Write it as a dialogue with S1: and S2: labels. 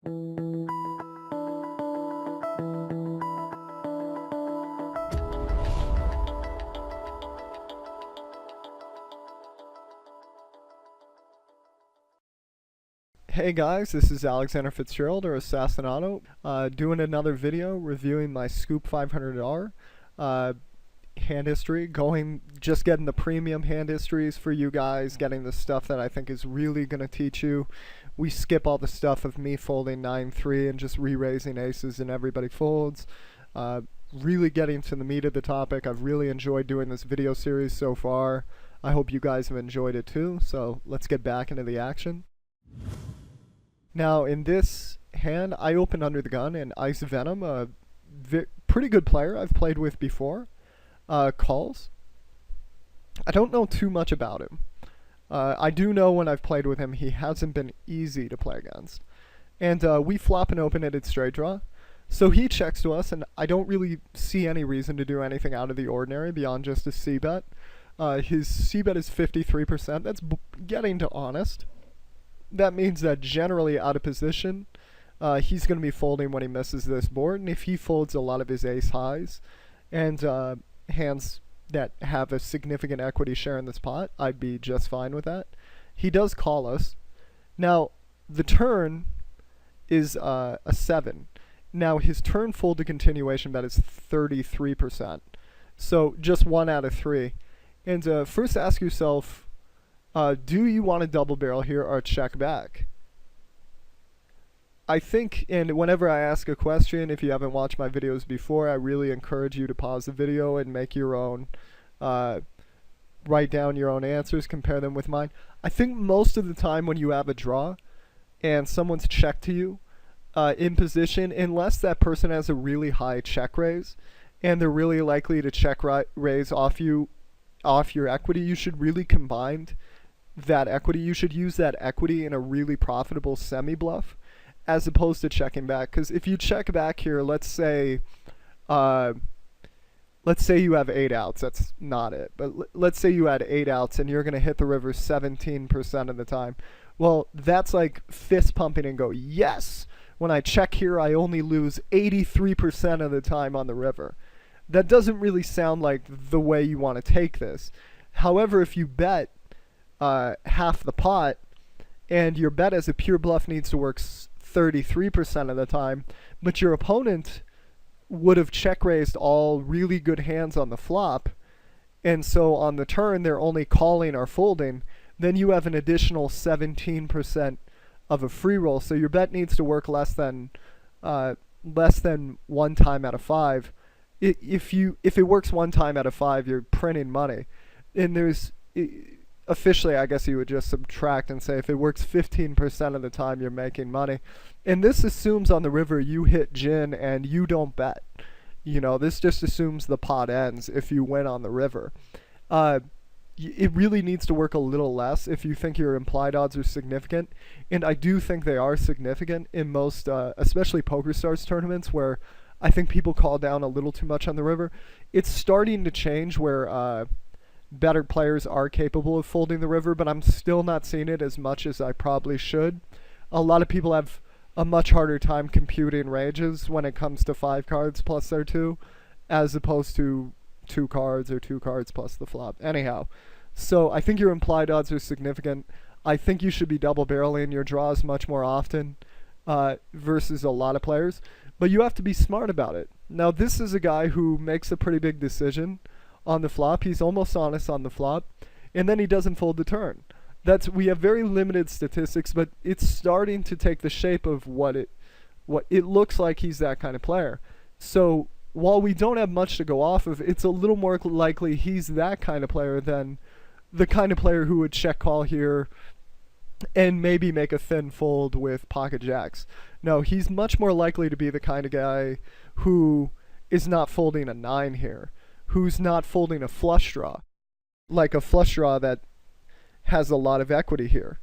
S1: Hey guys, this is Alexander Fitzgerald or Assassinato, doing another video reviewing my Scoop $500 hand history, just getting the premium hand histories for you guys, getting the stuff that I think is really going to teach you. We skip all the stuff of me folding 9-3 and just re-raising aces and everybody folds. Really getting to the meat of the topic. I've really enjoyed doing this video series so far. I hope you guys have enjoyed it too, so let's get back into the action. Now in this hand, I opened under the gun and Ice Venom, a pretty good player I've played with before, calls. I don't know too much about him. I do know when I've played with him, he hasn't been easy to play against. And we flop and open it at straight draw. So he checks to us, and I don't really see any reason to do anything out of the ordinary beyond just a C-bet. His C-bet is 53%. That's getting to honest. That means that generally out of position, he's going to be folding when he misses this board. And if he folds a lot of his ace highs and hands that have a significant equity share in this pot, I'd be just fine with that. He does call us. Now, the turn is a 7. Now, his turn fold to continuation bet is 33%. So just 1 out of 3. And first ask yourself, do you want to double barrel here or check back? I think, and whenever I ask a question, if you haven't watched my videos before, I really encourage you to pause the video and make your own, write down your own answers, compare them with mine. I think most of the time when you have a draw and someone's checked to you in position, unless that person has a really high check raise and they're really likely to check raise off your equity, you should really combine that equity. You should use that equity in a really profitable semi-bluff as opposed to checking back. Because if you check back here, let's say you have 8 outs. That's not it. But let's say you had 8 outs and you're going to hit the river 17% of the time. Well, that's like fist pumping and go, yes! When I check here, I only lose 83% of the time on the river. That doesn't really sound like the way you want to take this. However, if you bet half the pot, and your bet as a pure bluff needs to work 33% of the time, but your opponent would have check raised all really good hands on the flop, and so on the turn they're only calling or folding, then you have an additional 17% of a free roll. So your bet needs to work less than 1 time out of 5. If it works 1 time out of 5, you're printing money. And there's officially, I guess you would just subtract and say if it works 15% of the time, you're making money. And this assumes on the river you hit gin and you don't bet. You know, this just assumes the pot ends if you win on the river. It really needs to work a little less if you think your implied odds are significant. And I do think they are significant in most, especially PokerStars tournaments, where I think people call down a little too much on the river. It's starting to change where better players are capable of folding the river, but I'm still not seeing it as much as I probably should. A lot of people have a much harder time computing ranges when it comes to 5 cards plus their 2, as opposed to 2 cards or 2 cards plus the flop. Anyhow, so I think your implied odds are significant. I think you should be double barreling your draws much more often versus a lot of players, but you have to be smart about it. Now, this is a guy who makes a pretty big decision on the flop. He's almost honest on the flop, and then he doesn't fold the turn. We have very limited statistics, but it's starting to take the shape of what it looks like. He's that kind of player. So while we don't have much to go off of, it's a little more likely he's that kind of player than the kind of player who would check call here and maybe make a thin fold with pocket jacks. No, he's much more likely to be the kind of guy who is not folding a 9 here, who's not folding a flush draw, like a flush draw that has a lot of equity here.